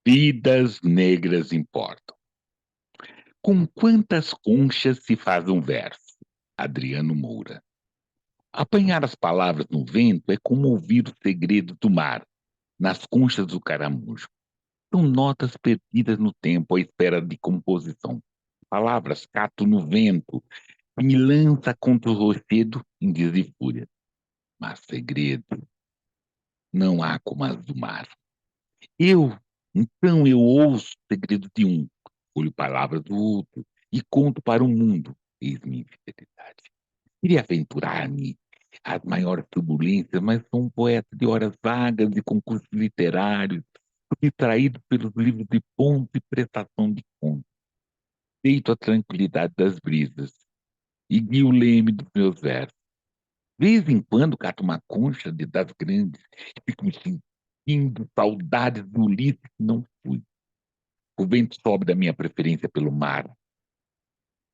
Vidas negras importam. Com quantas conchas se faz um verso? Adriano Moura. Apanhar as palavras no vento é como ouvir o segredo do mar, nas conchas do caramujo. São notas perdidas no tempo à espera de composição. Palavras cato no vento, que me lança contra o rochedo em dias de fúria. Mas segredo não há como as do mar. Então eu ouço o segredo de um, olho palavras do outro e conto para o mundo, eis-me infidelidade. Queria aventurar-me às maiores turbulências, mas sou um poeta de horas vagas e concursos literários, distraído pelos livros de ponto e prestação de contas, deito à tranquilidade das brisas e guio o leme dos meus versos. De vez em quando cato uma concha das grandes e fico me sentindo saudades do Ulisses que não fui. O vento sobe da minha preferência pelo mar.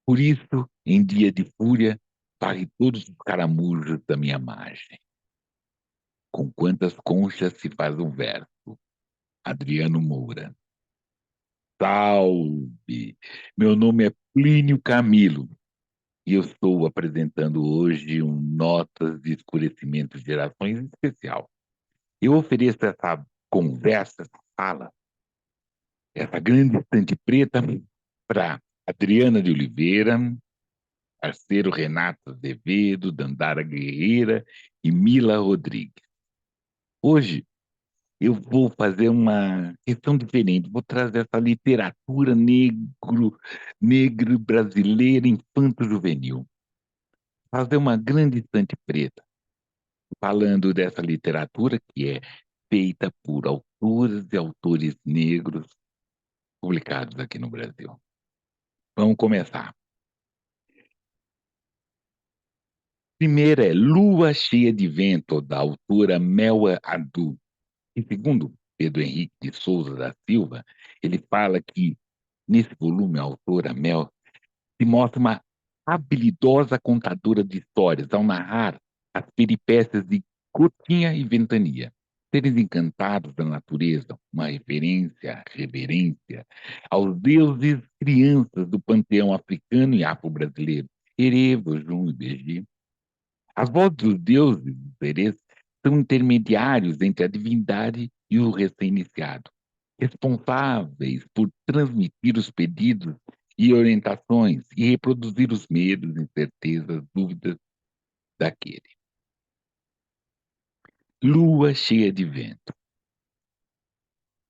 Por isso, em dia de fúria, varre todos os caramujos da minha margem. Com quantas conchas se faz um verso? Adriano Moura. Salve! Meu nome é Plínio Camilo e eu estou apresentando hoje um Notas de Escurecimento de Gerações especial. Eu ofereço essa conversa, essa fala, essa grande estante preta para Adriana de Oliveira, parceiro Renato Azevedo, Dandara Guerreira e Mila Rodrigues. Hoje eu vou fazer uma questão diferente, vou trazer essa literatura negro brasileira infanto-juvenil, fazer uma grande estante preta, falando dessa literatura que é feita por autoras e autores negros publicados aqui no Brasil. Vamos começar. Primeira é Lua Cheia de Vento, da autora Melwa Adu. E segundo Pedro Henrique de Souza da Silva, ele fala que, nesse volume, a autora Mel se mostra uma habilidosa contadora de histórias ao narrar as peripécias de Gotinha e Ventania. Seres encantados da natureza, uma reverência aos deuses crianças do panteão africano e afro-brasileiro, Erebo, Jum e Beji. As vozes dos deuses dos seres são intermediários entre a divindade e o recém-iniciado, responsáveis por transmitir os pedidos e orientações e reproduzir os medos, incertezas, dúvidas daquele. Lua cheia de vento.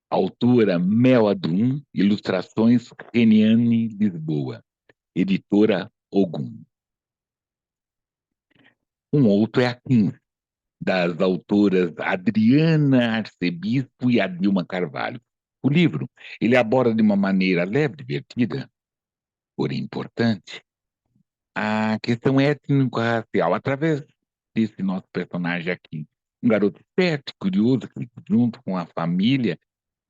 Autora Mel Adrum, ilustrações Reniane Lisboa, editora Ogum. Um outro é Aquim, das autoras Adriana Arcebispo e Adilma Carvalho. O livro, ele aborda de uma maneira leve, divertida, porém importante, a questão étnico-racial, através desse nosso personagem aqui. Um garoto esperto, curioso, que junto com a família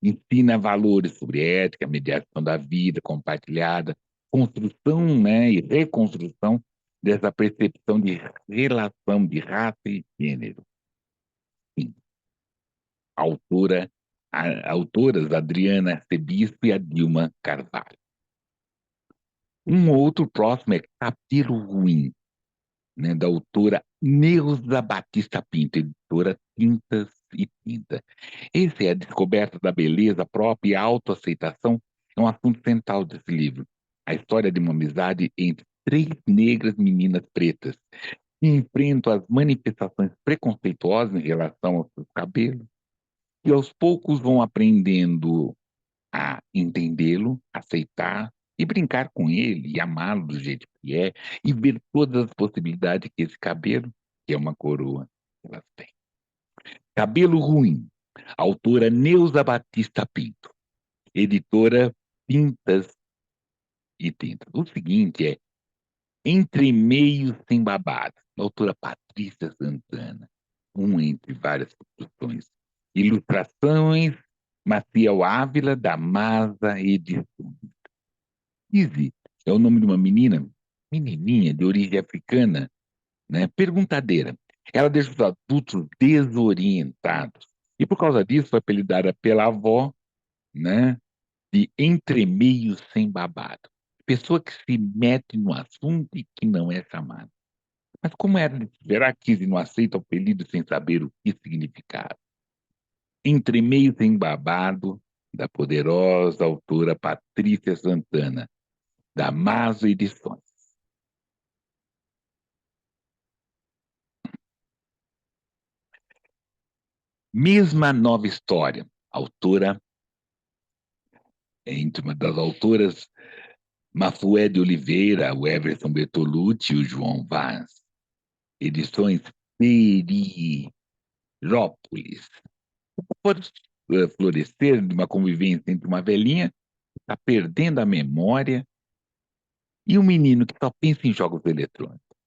ensina valores sobre ética, mediação da vida compartilhada, construção, né, e reconstrução dessa percepção de relação de raça e gênero. Sim, autora, autoras Adriana Arcebispo e Adilma Carvalho. Um outro próximo é Cabelo Ruim, né, da autora Neuza Batista Pinto, editora Tintas e Tinta. Esse é a descoberta da beleza própria e a autoaceitação é um assunto central desse livro. A história de uma amizade entre três negras meninas pretas que enfrentam as manifestações preconceituosas em relação aos seus cabelos e aos poucos vão aprendendo a entendê-lo, aceitar e brincar com ele e amá-lo do jeito que é e ver todas as possibilidades que esse cabelo, que é uma coroa, elas têm. Cabelo Ruim, autora Neuza Batista Pinto, editora Tintas e Tintas. O seguinte é Entre Meios Sem Babado, da autora Patrícia Santana, um entre várias produções. Ilustrações Maciel Ávila, da Masa Edições. Izzy é o nome de uma menina, menininha de origem africana, né? Perguntadeira. Ela deixa os adultos desorientados. E por causa disso foi apelidada pela avó né? De entremeio sem babado. Pessoa que se mete no assunto e que não é chamada. Mas como era de esperar, Kizzy não aceita o apelido sem saber o que significava. Entremeio sem babado, da poderosa autora Patrícia Santana, da Maso Edições. Mesma nova história, autora, entre uma das autoras, Mafué de Oliveira, o Everson Bertolucci e o João Vaz. Edições Perirópolis. Pode florescer de uma convivência entre uma velhinha que está perdendo a memória e um menino que só pensa em jogos eletrônicos.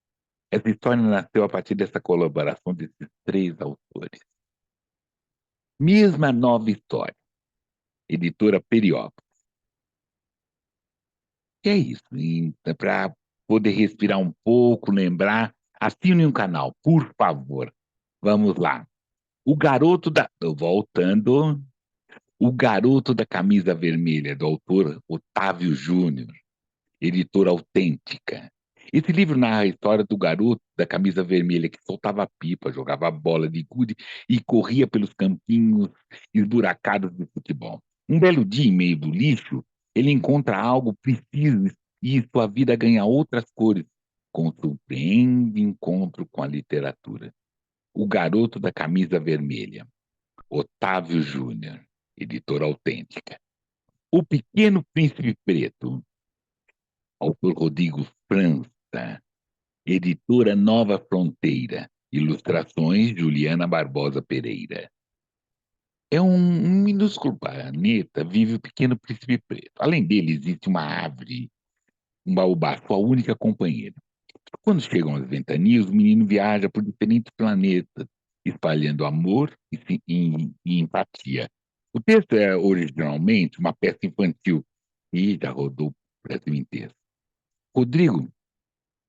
Essa história nasceu a partir dessa colaboração desses três autores. Mesma nova história, editora Periópolis. Que é isso, para poder respirar um pouco, lembrar, assine um canal, por favor. Vamos lá. O garoto da. Voltando. O garoto da camisa vermelha, do autor Otávio Júnior, editora autêntica. Esse livro narra a história do garoto da camisa vermelha que soltava pipa, jogava bola de gude e corria pelos campinhos esburacados do futebol. Um belo dia, em meio do lixo, ele encontra algo preciso e sua vida ganha outras cores, com o surpreendente encontro com a literatura. O garoto da camisa vermelha, Otávio Júnior, editora autêntica. O Pequeno Príncipe Preto, autor Rodrigo França, editora Nova Fronteira, ilustrações Juliana Barbosa Pereira. É um minúsculo planeta, vive o Pequeno Príncipe Preto. Além dele, existe uma árvore, um baobá, sua única companheira. Quando chegam as ventanias, o menino viaja por diferentes planetas, espalhando amor e empatia. O texto é originalmente uma peça infantil e já rodou o Brasil inteiro. Rodrigo,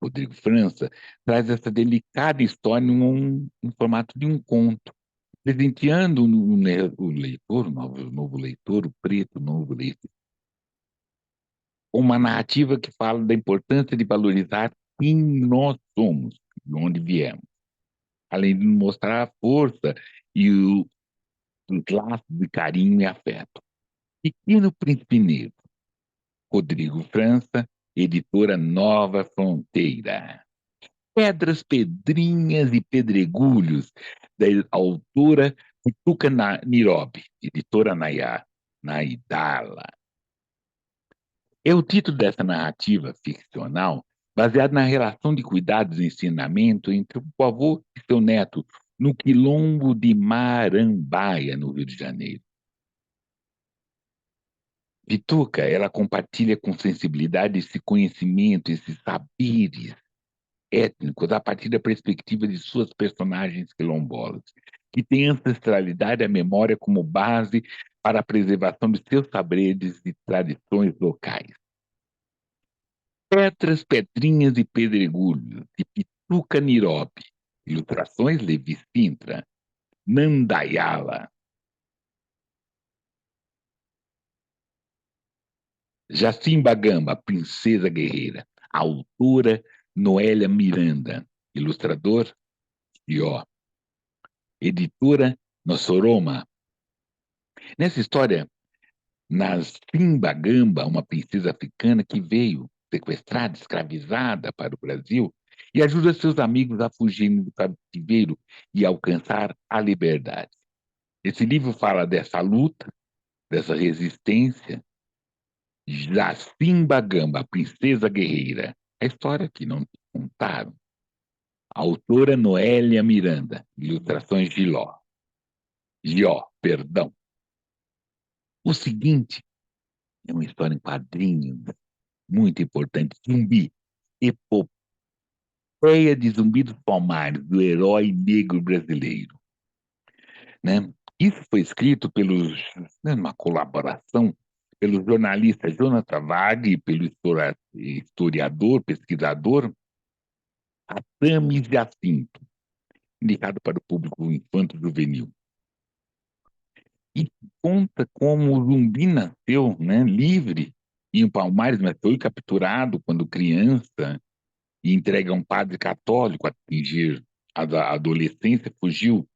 Rodrigo França, traz essa delicada história em formato de um conto, presenteando o leitor, o novo leitor, o preto, o novo leitor, uma narrativa que fala da importância de valorizar quem nós somos, de onde viemos, além de mostrar a força e os laços de carinho e afeto. Pequeno Príncipe Negro, Rodrigo França, editora Nova Fronteira. Pedras, Pedrinhas e Pedregulhos, da autora Tuca Nirobi, editora Naidala. É o título dessa narrativa ficcional baseado na relação de cuidados e ensinamento entre o avô e seu neto no quilombo de Marambaia, no Rio de Janeiro. Pituca, ela compartilha com sensibilidade esse conhecimento, esses saberes étnicos a partir da perspectiva de suas personagens quilombolas, que têm ancestralidade e a memória como base para a preservação de seus saberes e tradições locais. Pedras, Pedrinhas e Pedregulhos, de Pituca Nirobi. Ilustrações Levi Sintra. Nandayala. Jacimba Gamba, Princesa Guerreira. Autora Noélia Miranda. Ilustrador Ió. Editora Nossoroma. Nessa história, Nascimba Gamba, uma princesa africana que veio sequestrada, escravizada para o Brasil, e ajuda seus amigos a fugirem do cativeiro e alcançar a liberdade. Esse livro fala dessa luta, dessa resistência. Jacimba Gamba, a princesa guerreira. A história que não te contaram. A autora Noélia Miranda, ilustrações Gió, perdão. O seguinte é uma história em quadrinhos muito importante. Zumbi, epopeia de Zumbi dos Palmares, do herói negro brasileiro. Né? Isso foi escrito uma colaboração pelo jornalista Jonathan Wagner e pelo historiador, pesquisador Atamis Jacinto, indicado para o público infanto-juvenil. e conta como o Zumbi nasceu, né, livre em Palmares, mas foi capturado quando criança e entregue a um padre católico a atingir a adolescência, fugiu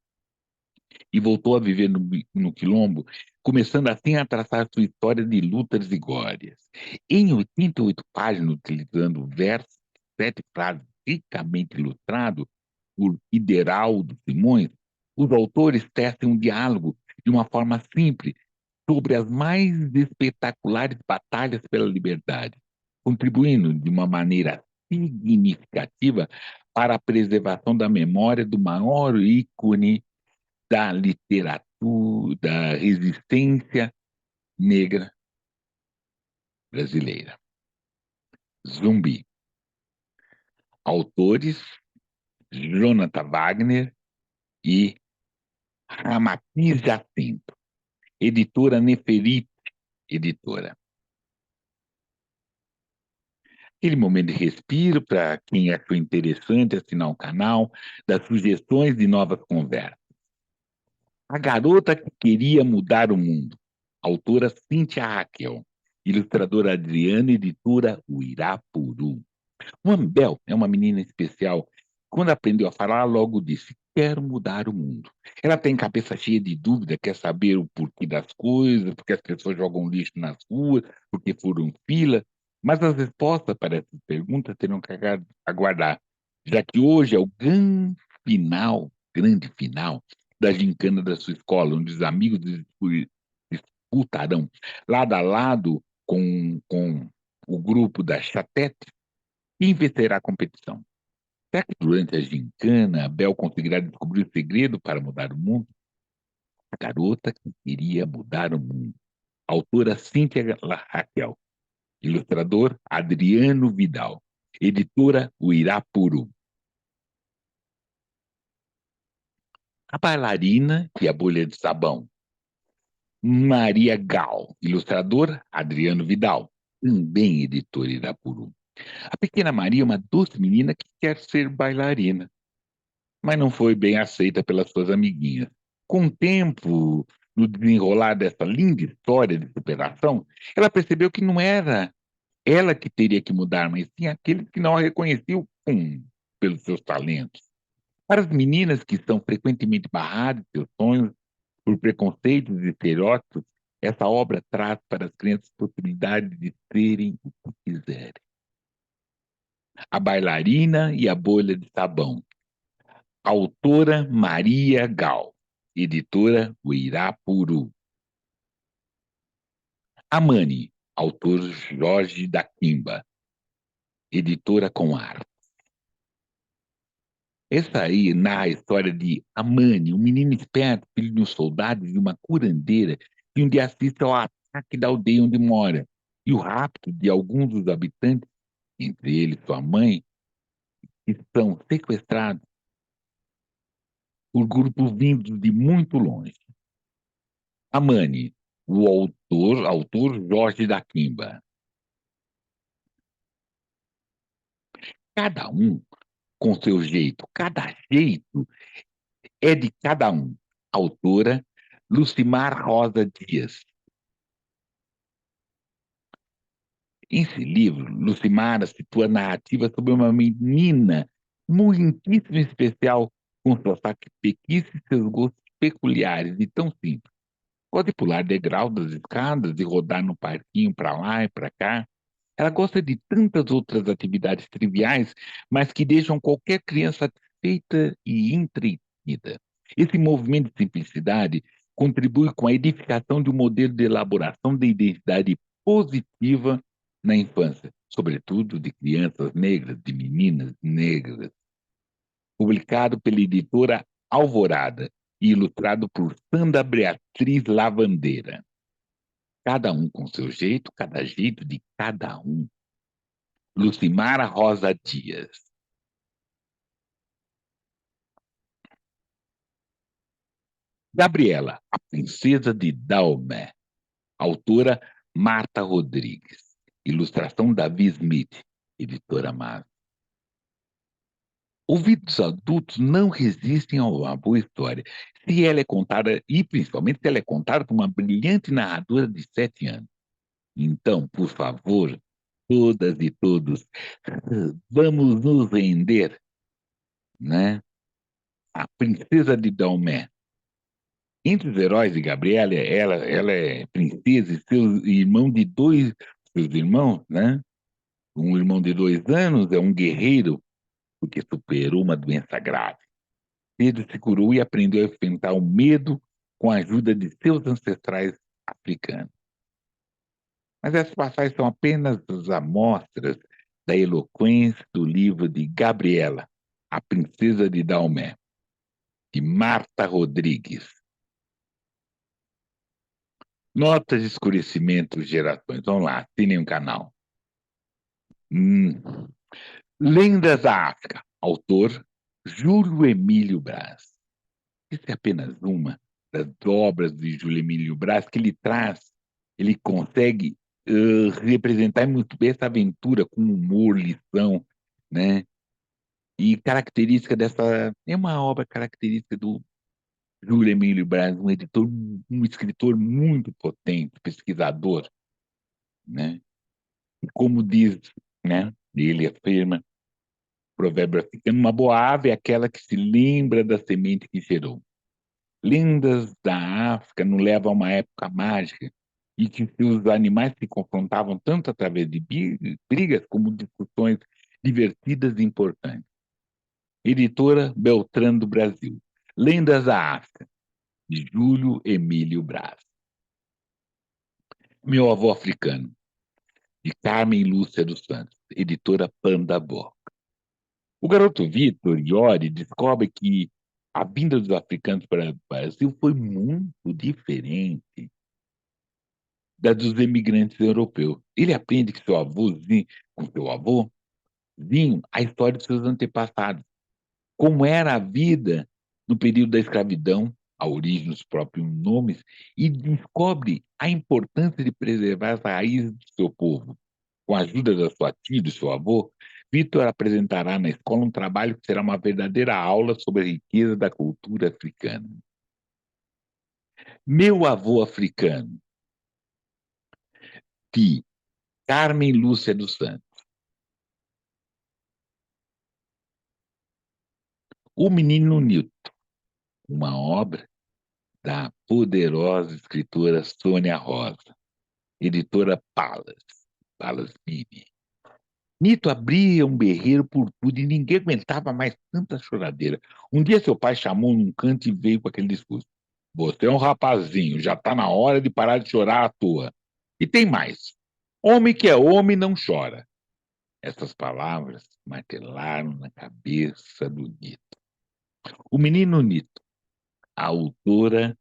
e voltou a viver no Quilombo, começando assim a traçar sua história de lutas e glórias. Em 88 páginas, utilizando versos, 7 frases ricamente ilustrados por Ideraldo Simões, os autores tecem um diálogo de uma forma simples sobre as mais espetaculares batalhas pela liberdade, contribuindo de uma maneira significativa para a preservação da memória do maior ícone da literatura, da resistência negra brasileira. Zumbi. Autores: Jonathan Wagner e Ramatiz Jacinto. Editora Neferite, editora. Aquele momento de respiro para quem achou interessante assinar o canal, das sugestões de novas conversas. A Garota que Queria Mudar o Mundo. Autora Cíntia Raquel. Ilustradora Adriana, editora Uirapuru. O Ambel é uma menina especial. Quando aprendeu a falar, logo disse: Quero mudar o mundo. Ela tem cabeça cheia de dúvida, quer saber o porquê das coisas, porque as pessoas jogam lixo nas ruas, porque furam fila. Mas as respostas para essas perguntas terão que aguardar, já que hoje é o grande final da gincana da sua escola, onde os amigos disputarão lado a lado com o grupo da Chatete. Quem vencerá a competição? Será que durante a gincana, Bel conseguirá descobrir o segredo para mudar o mundo? A Garota que Queria Mudar o Mundo. Autora Cíntia Raquel. Ilustrador Adriano Vidal. Editora Uirapuru. A Bailarina e a Bolha de Sabão. Maria Gal. Ilustrador Adriano Vidal. Também editor Irapuru. A pequena Maria é uma doce menina que quer ser bailarina, mas não foi bem aceita pelas suas amiguinhas. Com o tempo, no desenrolar dessa linda história de superação, ela percebeu que não era ela que teria que mudar, mas sim aqueles que não a reconheciam pelos seus talentos. Para as meninas que são frequentemente barradas de seus sonhos por preconceitos e estereótipos, essa obra traz para as crianças possibilidade de serem o que quiserem. A Bailarina e a Bolha de Sabão. Autora Maria Gal. Editora Uirapuru. Amani. Autor Jorge da Quimba. Editora Com Ar. Essa aí narra a história de Amani, um menino esperto, filho de um soldado e de uma curandeira, que um dia assiste ao ataque da aldeia onde mora e o rapto de alguns dos habitantes, entre eles sua mãe, que são sequestrados por grupos vindos de muito longe. Amani, o autor Jorge da Quimba. Cada um com seu jeito, cada jeito é de cada um. Autora Lucimar Rosa Dias. Esse livro, Lucimara situa a narrativa sobre uma menina muitíssimo especial, com seu sotaque pequíssimo e seus gostos peculiares e tão simples. Pode pular degrau das escadas e rodar no parquinho para lá e para cá. Ela gosta de tantas outras atividades triviais, mas que deixam qualquer criança satisfeita e entretida. Esse movimento de simplicidade contribui com a edificação de um modelo de elaboração de identidade positiva na infância, sobretudo de crianças negras, de meninas negras. Publicado pela editora Alvorada e ilustrado por Sandra Beatriz Lavandeira. Cada um com seu jeito, cada jeito de cada um. Lucimara Rosa Dias. Gabriela, a princesa de Dalmé. Autora Marta Rodrigues. Ilustração Davi Smith, editora Mas. Ouvidos adultos não resistem a uma boa história, se ela é contada, e principalmente se ela é contada por uma brilhante narradora de 7 anos. Então, por favor, todas e todos, vamos nos render, né? A Princesa de Dalmé. Entre os heróis de Gabriela, ela é princesa e seus irmãos, né? Um irmão de 2 anos é um guerreiro porque superou uma doença grave. Pedro se curou e aprendeu a enfrentar o medo com a ajuda de seus ancestrais africanos. Mas essas passagens são apenas as amostras da eloquência do livro de Gabriela, a Princesa de Dalmé, de Marta Rodrigues. Notas de escurecimento gerações. Vamos lá, assinem um canal. Hum. Lendas da África. Autor Júlio Emílio Brás. Isso é apenas uma das obras de Júlio Emílio Brás que ele consegue representar muito bem essa aventura com humor, lição, né? E característica dessa. É uma obra característica do Júlio Emílio Brás, um escritor muito potente, pesquisador, né? E como diz, né? Ele afirma, provérbio africano, uma boa ave é aquela que se lembra da semente que gerou. Lendas da África nos levam a uma época mágica e que os animais se confrontavam tanto através de brigas como discussões divertidas e importantes. Editora Beltrán do Brasil. Lendas da África, de Júlio Emílio Braz. Meu avô africano, de Carmen Lúcia dos Santos. Editora Pandabó. O garoto Vitor Iori descobre que a vinda dos africanos para o Brasil foi muito diferente da dos imigrantes europeus. Ele aprende com seu avôzinho, a história de seus antepassados, como era a vida no período da escravidão, a origem dos próprios nomes, e descobre a importância de preservar as raízes do seu povo. Com a ajuda da sua tia e do seu avô, Vitor apresentará na escola um trabalho que será uma verdadeira aula sobre a riqueza da cultura africana. Meu avô africano, de Carmen Lúcia dos Santos. O Menino Newton, uma obra da poderosa escritora Sônia Rosa, editora Palas Mini. Nito abria um berreiro por tudo e ninguém aguentava mais tanta choradeira. Um dia seu pai chamou num canto e veio com aquele discurso. Você é um rapazinho, já está na hora de parar de chorar à toa. E tem mais. Homem que é homem não chora. Essas palavras martelaram na cabeça do Nito. O menino Nito, a autora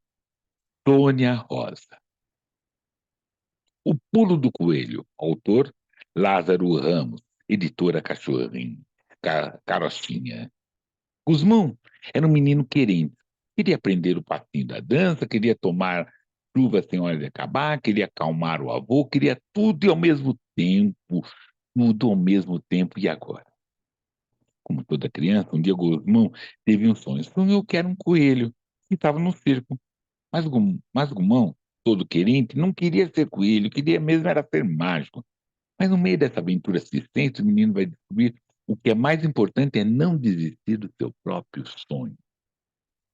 Sônia Rosa. O Pulo do Coelho, autor Lázaro Ramos, editora Cachorrinho, Carochinha. Guzmão era um menino querendo. Queria aprender o passinho da dança, queria tomar chuva sem hora de acabar, queria acalmar o avô, queria tudo ao mesmo tempo e agora. Como toda criança, um dia Guzmão teve um sonho. Sonhou que era um coelho que estava no circo. Mas Gumão, todo querente, não queria ser coelho, queria mesmo era ser mágico. Mas no meio dessa aventura assistente, o menino vai descobrir o que é mais importante é não desistir do seu próprio sonho.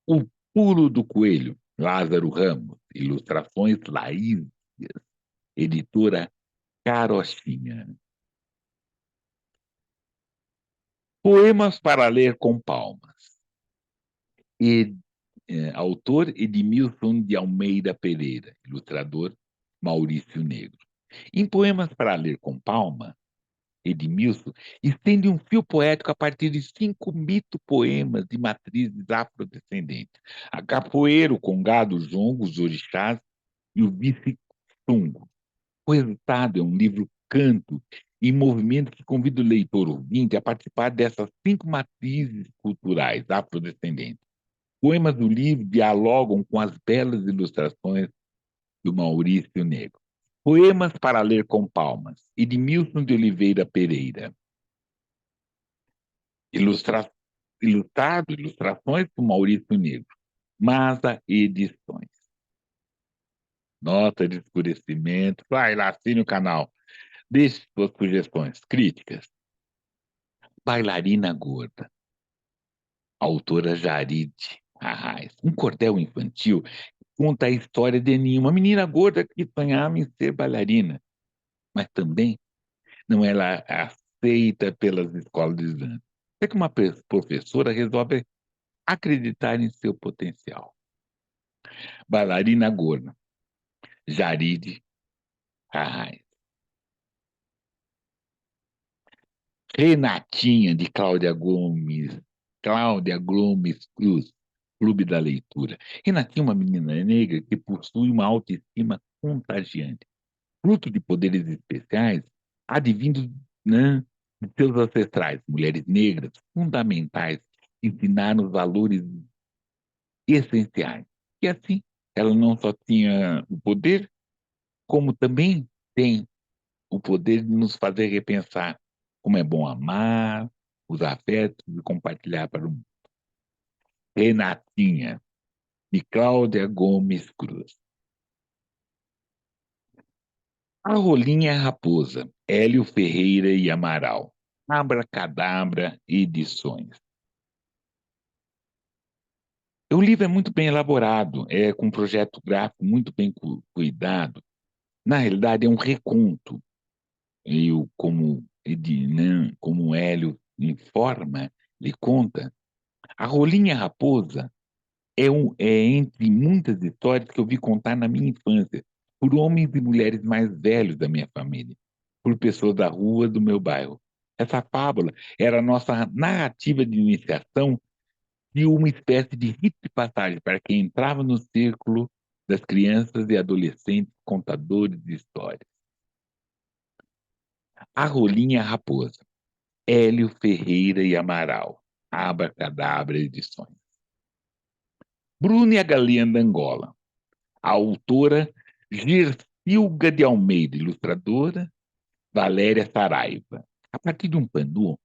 O Pulo do Coelho, Lázaro Ramos, ilustrações Laís, editora Carochinha. Poemas para ler com palmas. Autor Edmilson de Almeida Pereira, ilustrador Maurício Negro. Em Poemas para Ler com Palma, Edmilson estende um fio poético a partir de 5 mito-poemas de matrizes afrodescendentes. A capoeira, o congado, o jongo, os orixás e o vice-tungo. O resultado é um livro canto em movimento que convida o leitor ouvinte a participar dessas 5 matrizes culturais afrodescendentes. Poemas do livro dialogam com as belas ilustrações do Maurício Negro. Poemas para ler com palmas, Edmilson de Oliveira Pereira. Ilustrado, ilustrações do Maurício Negro. Masa Edições. Nota de escurecimento. Vai lá, assine o canal. Deixe suas sugestões, críticas. Bailarina Gorda. Autora Jaride Arraes. Um cordel infantil que conta a história de Aninha, uma menina gorda que sonhava em ser bailarina, mas também não era aceita pelas escolas de dança. É que uma professora resolve acreditar em seu potencial. Bailarina Gorda, Jaride Arraes. Renatinha, de Cláudia Gomes Cruz, Clube da Leitura. Renatinha é uma menina negra que possui uma autoestima contagiante, fruto de poderes especiais advindos, né, de seus ancestrais, mulheres negras fundamentais, que ensinaram os valores essenciais. E assim, ela não só tinha o poder, como também tem o poder de nos fazer repensar como é bom amar, os afetos e compartilhar para o mundo. Renatinha, de Cláudia Gomes Cruz. A Rolinha Raposa, Hélio Ferreira e Amaral. Abracadabra Edições. O livro é muito bem elaborado, é com um projeto gráfico muito bem cuidado. Na realidade, é um reconto. Eu, como o Hélio informa, ele conta, a Rolinha Raposa é entre muitas histórias que eu vi contar na minha infância, por homens e mulheres mais velhos da minha família, por pessoas da rua do meu bairro. Essa fábula era a nossa narrativa de iniciação e uma espécie de rito de passagem para quem entrava no círculo das crianças e adolescentes contadores de histórias. A Rolinha Raposa, Hélio Ferreira e Amaral, Abracadabra Edições. Bruno e a Galinha da Angola, a autora Gercilga de Almeida, ilustradora Valéria Saraiva. A partir de um panu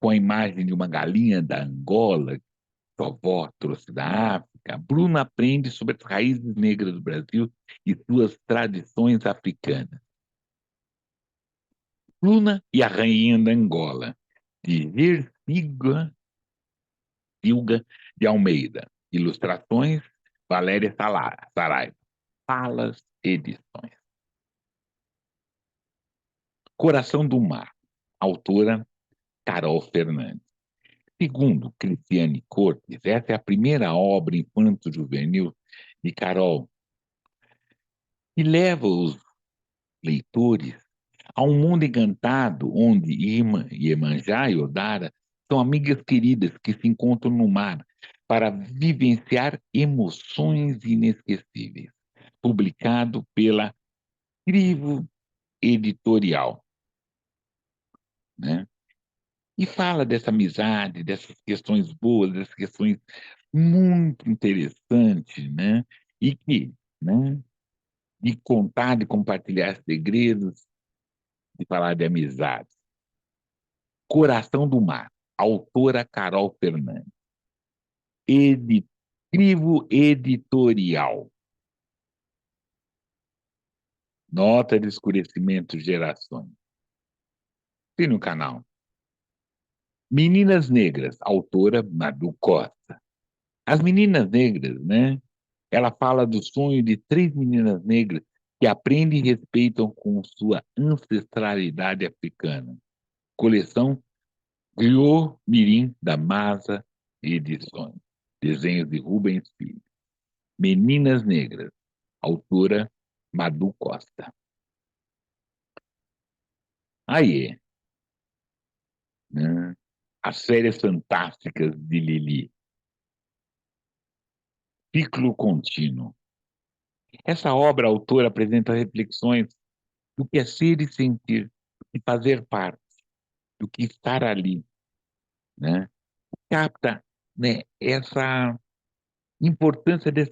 com a imagem de uma galinha da Angola, que sua avó trouxe da África, Bruna aprende sobre as raízes negras do Brasil e suas tradições africanas. Bruna e a Rainha da Angola, de Gercilga de Almeida. Ilustrações, Valéria Saraiva. Palas Edições. Coração do Mar, autora Carol Fernandes. Segundo Cristiane Cortes, essa é a primeira obra infanto-juvenil de Carol, e leva os leitores a um mundo encantado onde Iemanjá e Odara são amigas queridas que se encontram no mar para vivenciar emoções inesquecíveis. Publicado pela Crivo Editorial, né? E fala dessa amizade, dessas questões boas, dessas questões muito interessantes, né? E que, né? De contar, de compartilhar segredos, de falar de amizade. Coração do Mar, autora Carol Fernandes. Crivo Editorial. Nota de escurecimento gerações. E no canal. Meninas Negras, autora Madu Costa. As Meninas Negras, né? Ela fala do sonho de três meninas negras que aprendem e respeitam com sua ancestralidade africana. Coleção Griot Mirim da Masa Edições. Desenhos de Rubens Filho. Meninas Negras. Autora Madu Costa. Aí, né? As Férias Fantásticas de Lili. Ciclo Contínuo. Essa obra, a autora apresenta reflexões do que é ser e sentir, e fazer parte, do que estar ali, né? Capta, né, essa importância de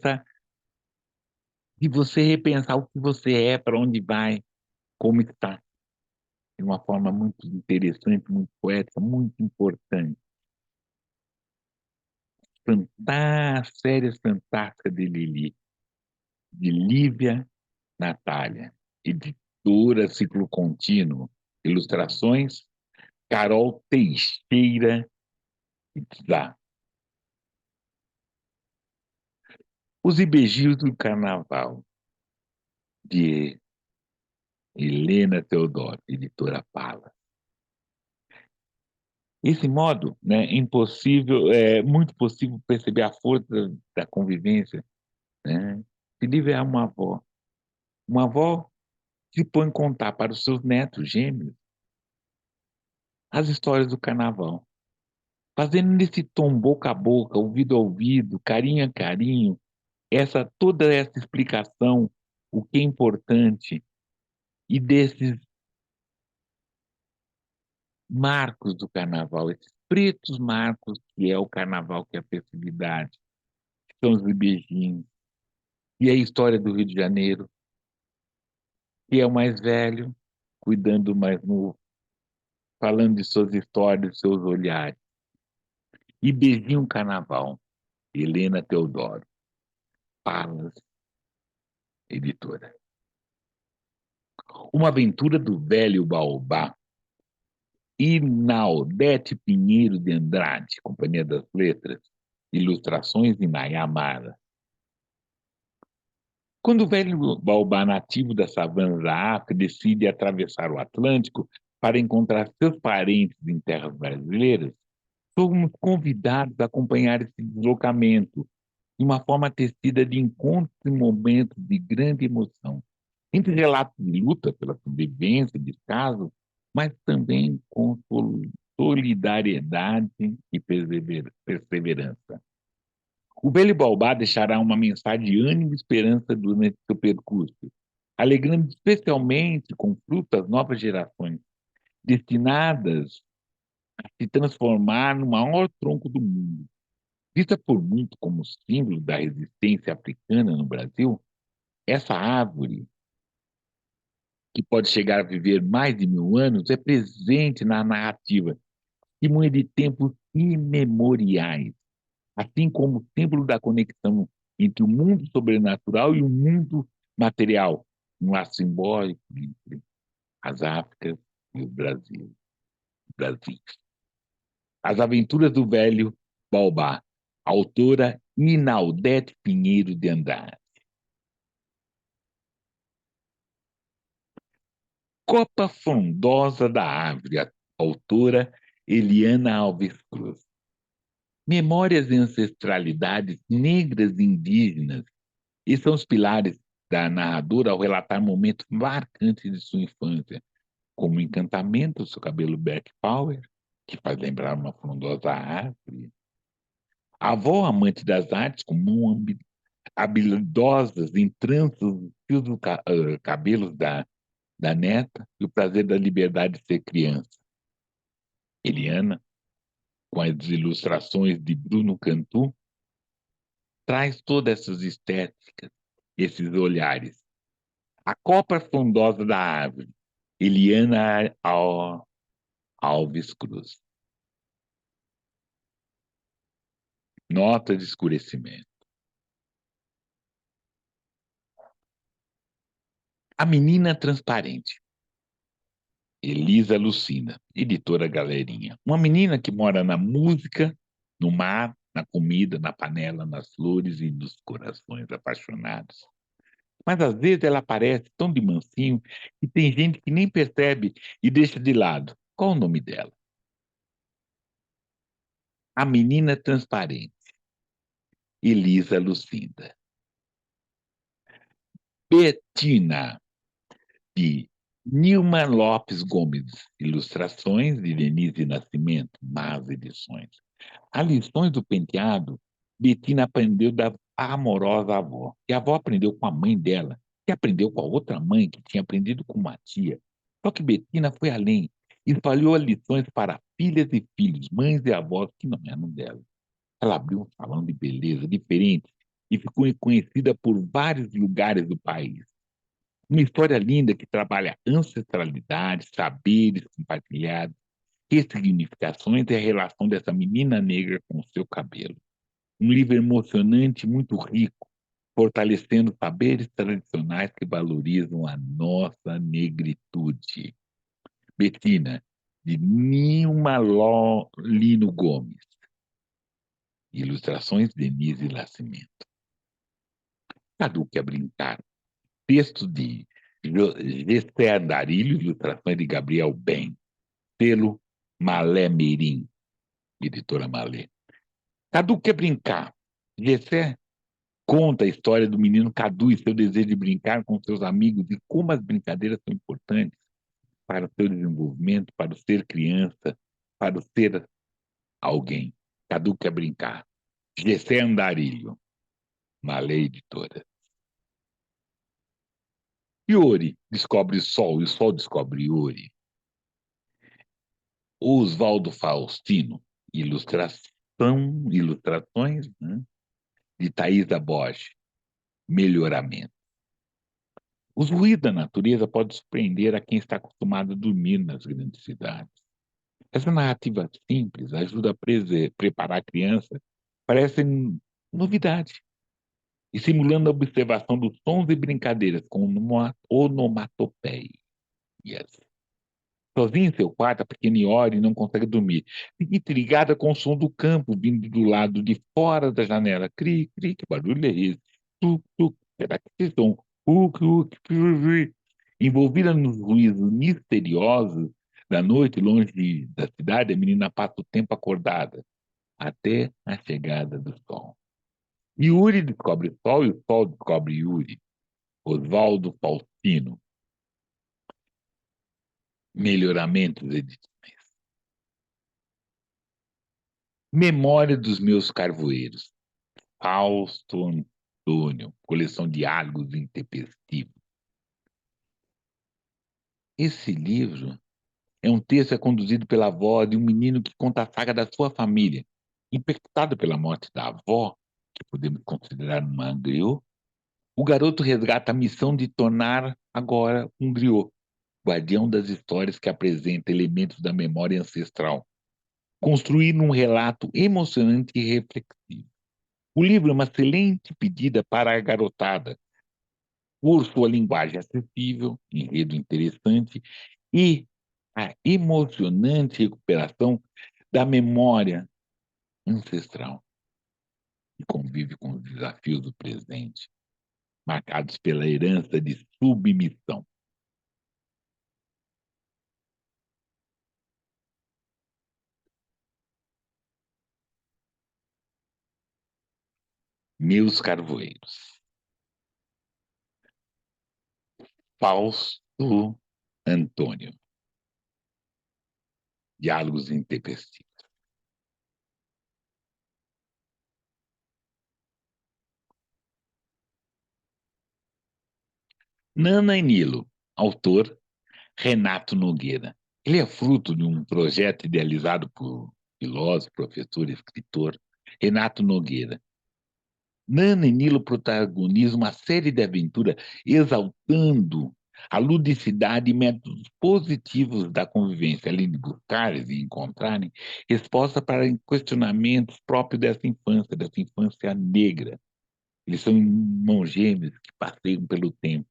você repensar o que você é, para onde vai, como está, de uma forma muito interessante, muito poética, muito importante. Férias Fantásticas de Lili, de Lívia Natália, editora Ciclo Contínuo, ilustrações Carol Teixeira Itzá. Os Ibegios do Carnaval, de Helena Teodoro, editora Palas. Esse modo, né, é muito possível perceber a força da convivência, né? Se livre é uma avó que põe a contar para os seus netos gêmeos as histórias do carnaval, fazendo nesse tom boca a boca, ouvido a ouvido, carinho a carinho, toda essa explicação, o que é importante, e desses marcos do carnaval, esses pretos marcos que é o carnaval, que é a festividade, que são os beijinhos, e a história do Rio de Janeiro, que é o mais velho, cuidando do mais novo, falando de suas histórias, de seus olhares. E beijinho carnaval, Helena Teodoro, Palas, editora. Uma aventura do velho Baobá, Inaldete Pinheiro de Andrade, Companhia das Letras, ilustrações de Nayamara. Quando o velho baobá nativo das savanas da África decide atravessar o Atlântico para encontrar seus parentes em terras brasileiras, somos convidados a acompanhar esse deslocamento de uma forma tecida de encontros e momentos de grande emoção, entre relatos de luta pela sobrevivência de casos, mas também com solidariedade e perseverança. O velho Baobá deixará uma mensagem de ânimo e esperança durante seu percurso, alegrando especialmente com frutas novas gerações, destinadas a se transformar no maior tronco do mundo. Vista por muito como símbolo da resistência africana no Brasil, essa árvore, que pode chegar a viver mais de 1000 anos, é presente na narrativa, testemunha de tempos imemoriais, assim como símbolo da conexão entre o mundo sobrenatural e o mundo material, um laço simbólico entre as Áfricas e o Brasil. Brasil. As Aventuras do Velho Baobá, autora Inaldete Pinheiro de Andrade. Copa Frondosa da Árvore, autora Eliana Alves Cruz. Memórias e ancestralidades negras e indígenas, e são os pilares da narradora ao relatar momentos marcantes de sua infância, como o encantamento do seu cabelo Black Power, que faz lembrar uma frondosa árvore. A avó, amante das artes, com mãos habilidosas em tranças os fios dos cabelos da neta, e o prazer da liberdade de ser criança. Eliana, com as ilustrações de Bruno Cantu, traz todas essas estéticas, esses olhares. A copa frondosa da árvore, Eliana Alves Cruz. Nota de escurecimento. A menina transparente, Elisa Lucina, editora Galerinha. Uma menina que mora na música, no mar, na comida, na panela, nas flores e nos corações apaixonados. Mas às vezes ela aparece tão de mansinho que tem gente que nem percebe e deixa de lado. Qual o nome dela? A menina transparente, Elisa Lucinda. Betina, de Nilma Lopes Gomes, ilustrações de Denise Nascimento, Más Edições. As lições do penteado, Betina aprendeu da amorosa avó, e a avó aprendeu com a mãe dela, que aprendeu com a outra mãe, que tinha aprendido com uma tia. Só que Betina foi além, e espalhou as lições para filhas e filhos, mães e avós que não eram dela. Ela abriu um salão de beleza diferente e ficou conhecida por vários lugares do país. Uma história linda que trabalha ancestralidade, saberes compartilhados, ressignificações e a relação dessa menina negra com o seu cabelo. Um livro emocionante, muito rico, fortalecendo saberes tradicionais que valorizam a nossa negritude. Betina, de Nilma Lino Gomes. Ilustrações Denise Nascimento. Cadu quer brincar. Texto de Gessé Andarilho, ilustrações de Gabriel Ben. Pelo Malé Mirim, editora Malé. Cadu quer brincar. Gessé conta a história do menino Cadu e seu desejo de brincar com seus amigos e como as brincadeiras são importantes para o seu desenvolvimento, para o ser criança, para o ser alguém. Cadu quer brincar. Gessé Andarilho, Malé Editora. Yuri descobre o sol e o sol descobre Yuri. Oswaldo Faustino, ilustrações, né, de Thaisa Borges, melhoramento. Os ruídos da natureza podem surpreender a quem está acostumado a dormir nas grandes cidades. Essa narrativa simples ajuda a preparar a criança para essa novidade, e simulando a observação dos sons e brincadeiras com onomatopeias. Sozinha em seu quarto, a pequena ora e não consegue dormir. Fica intrigada com o som do campo vindo do lado de fora da janela. Cri, cri, que barulho é esse? Tuc, tuc, será que esse som? Uc, uc, cri. Envolvida nos ruídos misteriosos da noite, longe da cidade, a menina passa o tempo acordada, até a chegada do sol. Yuri descobre o sol e o sol descobre Yuri. Oswaldo Faustino. Melhoramentos edições. Memória dos meus carvoeiros. Fausto Antônio, coleção de diálogos intempestivos. Esse livro é um texto conduzido pela avó de um menino que conta a saga da sua família. Impactado pela morte da avó, que podemos considerar uma griot, o garoto resgata a missão de tornar agora um griot, guardião das histórias que apresenta elementos da memória ancestral, construindo um relato emocionante e reflexivo. O livro é uma excelente pedida para a garotada, por sua linguagem acessível, enredo interessante e a emocionante recuperação da memória ancestral, que convive com os desafios do presente, marcados pela herança de submissão. Meus carvoeiros. Fausto Antônio. Diálogos intempestivos. Nana e Nilo. Autor Renato Nogueira. Ele é fruto de um projeto idealizado por filósofo, professor e escritor Renato Nogueira. Nana e Nilo protagonizam uma série de aventuras exaltando a ludicidade e métodos positivos da convivência, além de buscarem e encontrarem respostas para questionamentos próprios dessa infância negra. Eles são irmãos gêmeos que passeiam pelo tempo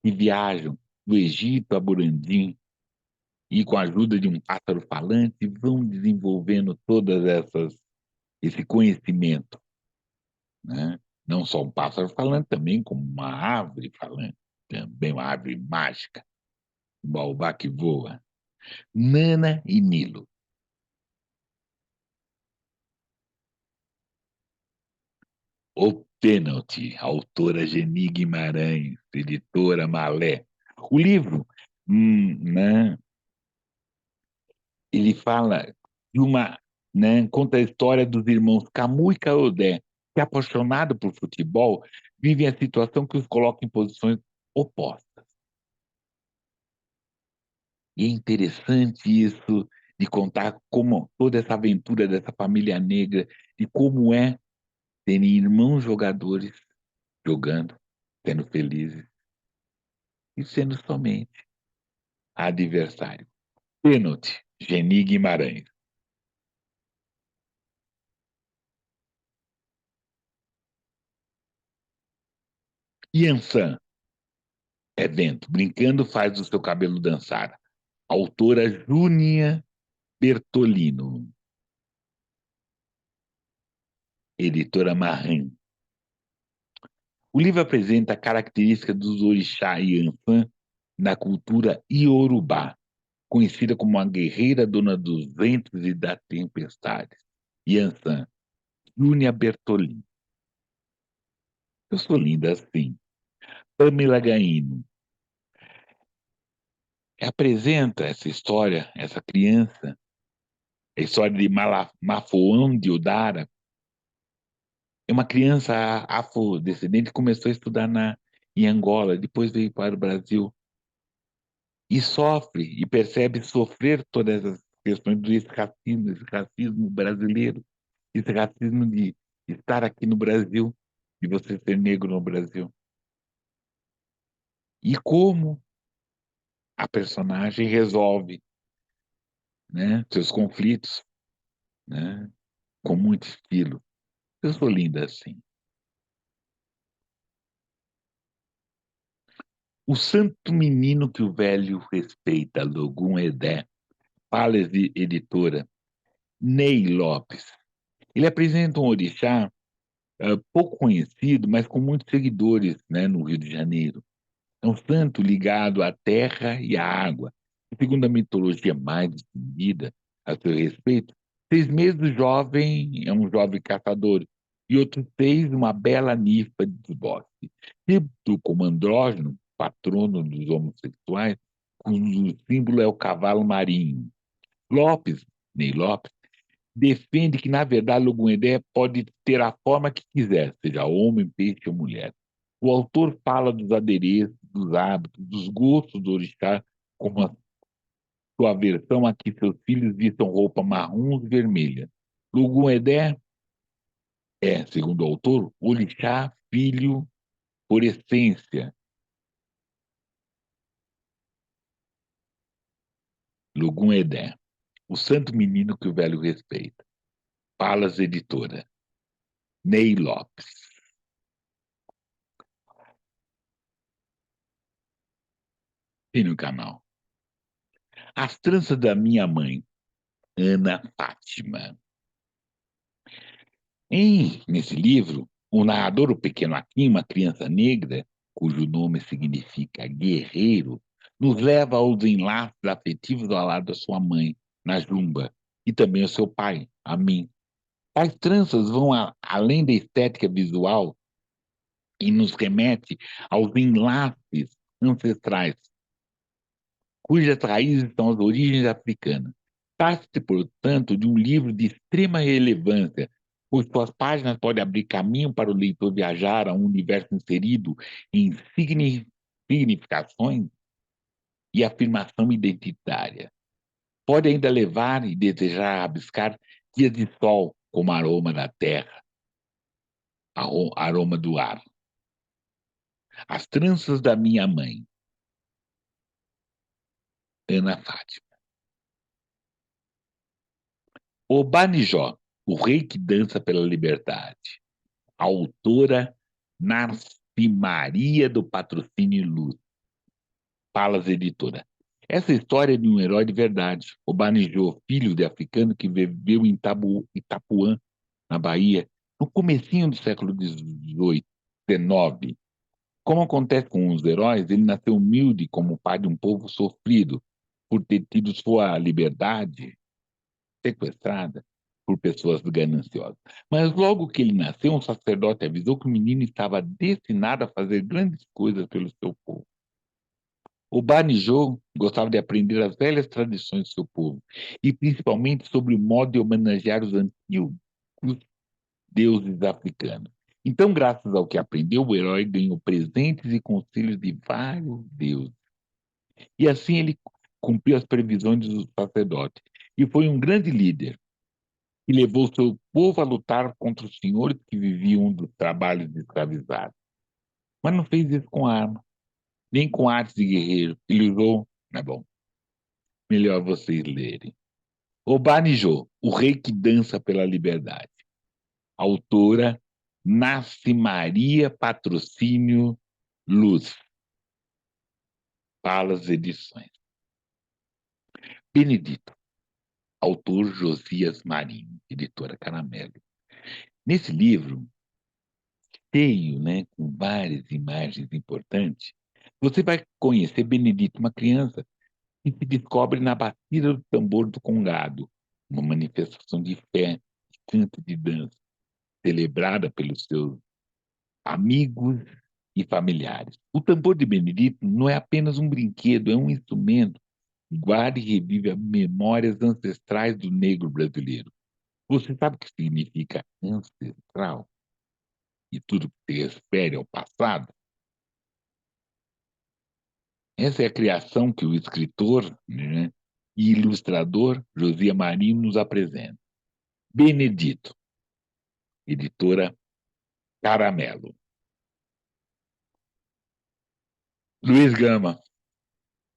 e viajam do Egito a Burandim, e com a ajuda de um pássaro falante vão desenvolvendo todas essas esse conhecimento, né? Não só um pássaro falante, também como uma árvore falante, também uma árvore mágica, um baobá que voa. Nana e Nilo. O Pênalti, autora Geni Guimarães, editora Malé. O livro, né, ele fala de uma, né, conta a história dos irmãos Camus e Caodé, que apaixonados por futebol, vivem a situação que os coloca em posições opostas. E é interessante isso de contar como toda essa aventura dessa família negra, de como é terem irmãos jogadores jogando, sendo felizes e sendo somente adversário. Pênalti, Geni Guimarães. Yansan é vento, brincando faz o seu cabelo dançar. Autora Júnia Bertolino, editora Marran. O livro apresenta a característica dos orixá Yansan na cultura iorubá, conhecida como a guerreira dona dos ventos e das tempestades. Yansan, Júnia Bertolini. Eu sou linda assim. Pamela Gaino apresenta essa história, essa criança, a história de Mafoão de Odara. É uma criança afrodescendente que começou a estudar em Angola, depois veio para o Brasil e sofre e percebe sofrer todas as questões esse racismo brasileiro, esse racismo de estar aqui no Brasil, de você ser negro no Brasil. E como a personagem resolve, né, seus conflitos, né, com muito estilo. Eu sou linda assim. O santo menino que o velho respeita, Logum Edé, Pales Editora, Ney Lopes. Ele apresenta um orixá pouco conhecido, mas com muitos seguidores, né, no Rio de Janeiro. É um santo ligado à terra e à água. Segundo a mitologia mais difundida a seu respeito, 6 meses o jovem é um jovem caçador e outros 6 uma bela ninfa dos bosques. Tido como andrógeno, patrono dos homossexuais, cujo símbolo é o cavalo marinho. Lopes, Ney Lopes, defende que, na verdade, o Logunedé pode ter a forma que quiser, seja homem, peixe ou mulher. O autor fala dos adereços, dos hábitos, dos gostos do orixá, como a sua versão a que seus filhos vistam roupa marrom e vermelha. Logunedé é, segundo o autor, orixá filho por essência. Logunedé, o santo menino que o velho respeita. Palas Editora. Ney Lopes. E no canal. As tranças da minha mãe, Ana Fátima. Nesse livro, o narrador, o pequeno Akin, uma criança negra, cujo nome significa guerreiro, nos leva aos enlaces afetivos ao lado da sua mãe, Najumba, e também ao seu pai, Amin. Tais tranças vão além da estética visual e nos remete aos enlaces ancestrais cujas raízes são as origens africanas. Trata-se, portanto, de um livro de extrema relevância, pois suas páginas podem abrir caminho para o leitor viajar a um universo inserido em significações e afirmação identitária. Pode ainda levar e desejar rabiscar dias de sol como aroma da terra, aroma do ar. As tranças da minha mãe, Ana Fátima. O Banijó, o rei que dança pela liberdade. A autora Narcimaria do Patrocínio Luz, Palas Editora. Essa história é de um herói de verdade, o Banijô, filho de africano que viveu em Itapuã, na Bahia, no comecinho do século XVIII, XIX. Como acontece com os heróis, ele nasceu humilde como pai de um povo sofrido por ter tido sua liberdade sequestrada por pessoas gananciosas. Mas logo que ele nasceu, um sacerdote avisou que o menino estava destinado a fazer grandes coisas pelo seu povo. O Banijô gostava de aprender as velhas tradições do seu povo, e principalmente sobre o modo de homenagear os antigos deuses africanos. Então, graças ao que aprendeu, o herói ganhou presentes e conselhos de vários deuses. E assim ele cumpriu as previsões do sacerdote. E foi um grande líder e levou seu povo a lutar contra os senhores que viviam dos trabalhos de escravizado. Mas não fez isso com arma, nem com artes de guerreiro. Ele usou, é bom, melhor vocês lerem. Obanijô, o rei que dança pela liberdade. Autora Nasce Maria Patrocínio Luz, Palas Edições. Benedito, autor Josias Marinho, editora Caramelo. Nesse livro, cheio, né, com várias imagens importantes, você vai conhecer Benedito, uma criança que se descobre na batida do tambor do congado, uma manifestação de fé, de canto, de dança, celebrada pelos seus amigos e familiares. O tambor de Benedito não é apenas um brinquedo, é um instrumento que guarda e revive as memórias ancestrais do negro brasileiro. Você sabe o que significa ancestral? E tudo que se refere ao passado? Essa é a criação que o escritor, né, e ilustrador José Marinho nos apresenta. Benedito, editora Caramelo. Luiz Gama,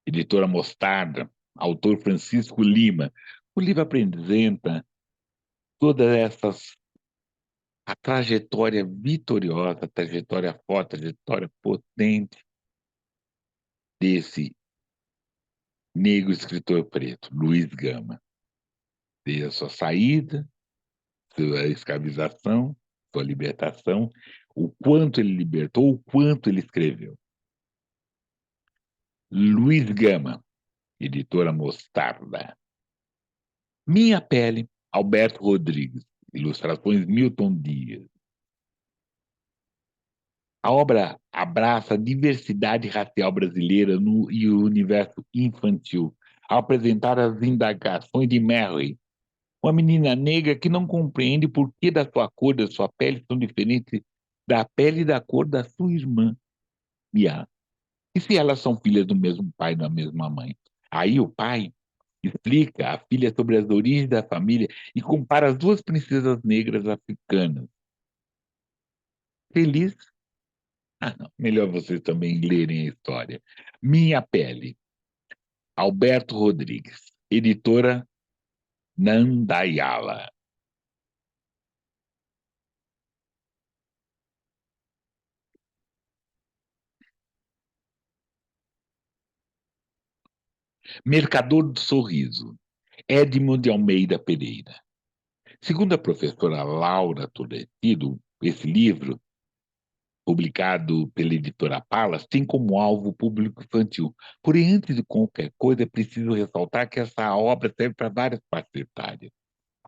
editora Mostarda, autor Francisco Lima. O livro apresenta todas essas, a trajetória vitoriosa, a trajetória forte, a trajetória potente desse negro escritor preto, Luiz Gama. Desde a sua saída, sua escravização, sua libertação, o quanto ele libertou, o quanto ele escreveu. Luiz Gama, editora Mostarda. Minha Pele, Alberto Rodrigues. Ilustrações Milton Dias. A obra abraça a diversidade racial brasileira e o universo infantil, ao apresentar as indagações de Mary, uma menina negra que não compreende por que da sua cor, da sua pele são diferentes da pele e da cor da sua irmã, Mia. E se elas são filhas do mesmo pai e da mesma mãe? Aí o pai explica à filha sobre as origens da família e compara as duas princesas negras africanas. Feliz? Ah, não. Melhor vocês também lerem a história. Minha Pele, Alberto Rodrigues, editora Nandayala. Mercador do Sorriso, Edmo de Almeida Pereira. Segundo a professora Laura Tolentino, esse livro, publicado pela editora Palas, tem como alvo o público infantil. Porém, antes de qualquer coisa, é preciso ressaltar que essa obra serve para várias faixas etárias.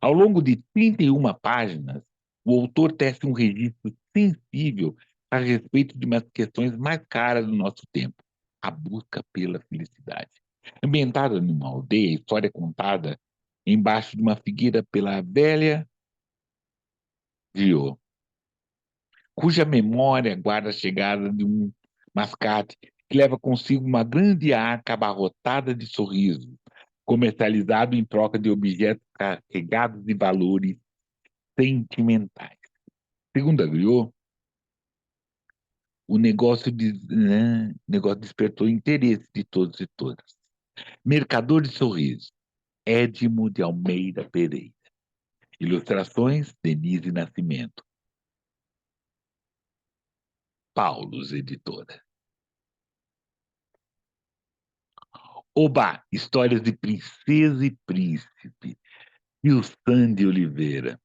Ao longo de 31 páginas, o autor tece um registro sensível a respeito de umas questões mais caras do nosso tempo, a busca pela felicidade. Ambientada numa aldeia, a história é contada embaixo de uma figueira pela velha Gio, cuja memória guarda a chegada de um mascate que leva consigo uma grande arca abarrotada de sorrisos, comercializado em troca de objetos carregados de valores sentimentais. Segundo a Griot, o negócio despertou interesse de todos e todas. Mercador de Sorriso, Edmo de Almeida Pereira. Ilustrações, Denise Nascimento. Paulos, editora. Oba, Histórias de Princesa e Príncipe. Wilson de Oliveira,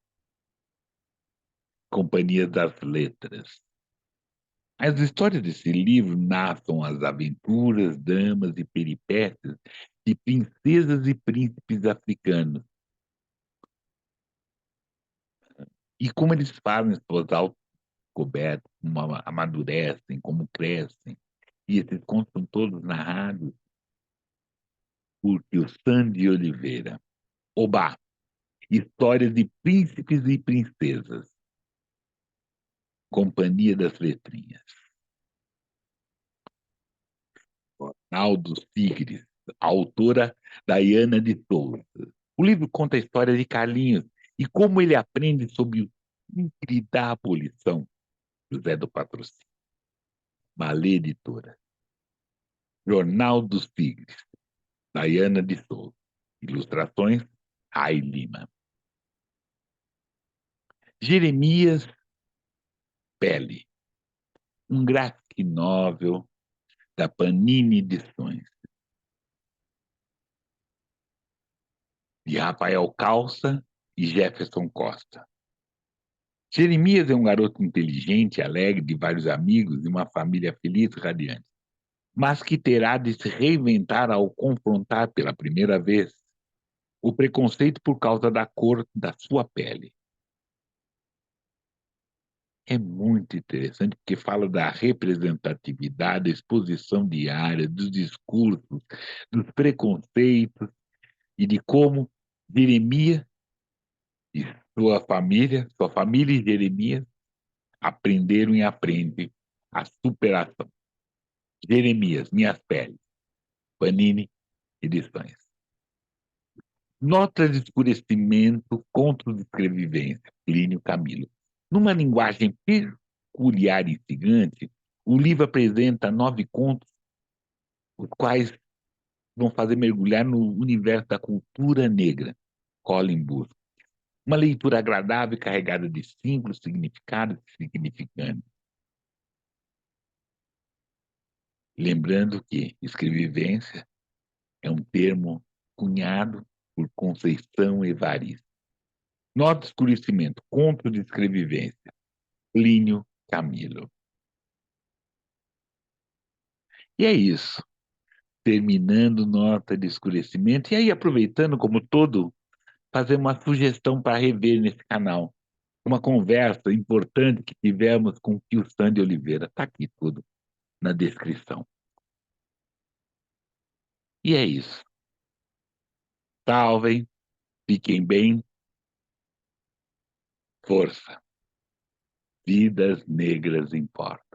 Companhia das Letras. As histórias desse livro narram as aventuras, dramas e peripécias de princesas e príncipes africanos e como eles fazem suas autodescobertas, como amadurecem, como crescem. E esses contos são todos narrados por Wilson de Oliveira. Oba, Histórias de Príncipes e Princesas, Companhia das Letrinhas. Arnaldo Sigres, a autora Daiana de Souza. O livro conta a história de Carlinhos e como ele aprende sobre o tigre da abolição, José do Patrocínio. Malê Editora. Jornal dos Tigres, Daiana de Souza. Ilustrações, Rai Lima. Jeremias Pele, um gráfico graphic novel da Panini Edições, de Rafael Calça e Jefferson Costa. Jeremias é um garoto inteligente, alegre, de vários amigos e uma família feliz e radiante, mas que terá de se reinventar ao confrontar pela primeira vez o preconceito por causa da cor da sua pele. É muito interessante porque fala da representatividade, da exposição diária, dos discursos, dos preconceitos e de como Jeremias e sua família e Jeremias aprenderam e aprendem a superação. Jeremias, Minhas Peles, Panini Edições. Notas de escurecimento contra o escrevivência, Plínio Camilo. Numa linguagem peculiar e instigante, o livro apresenta 9 contos, os quais vão fazer mergulhar no universo da cultura negra, Colin Burke. Uma leitura agradável e carregada de símbolos, significados e significantes. Lembrando que escrevivência é um termo cunhado por Conceição Evaristo. Nota de escurecimento, conto de escrevivência, Plínio Camilo. E é isso. Terminando nota de escurecimento. E aí, aproveitando, como todo, fazer uma sugestão para rever nesse canal. Uma conversa importante que tivemos com o Pio Sandy Oliveira. Está aqui tudo na descrição. E é isso. Salvem, fiquem bem, força. Vidas negras importam.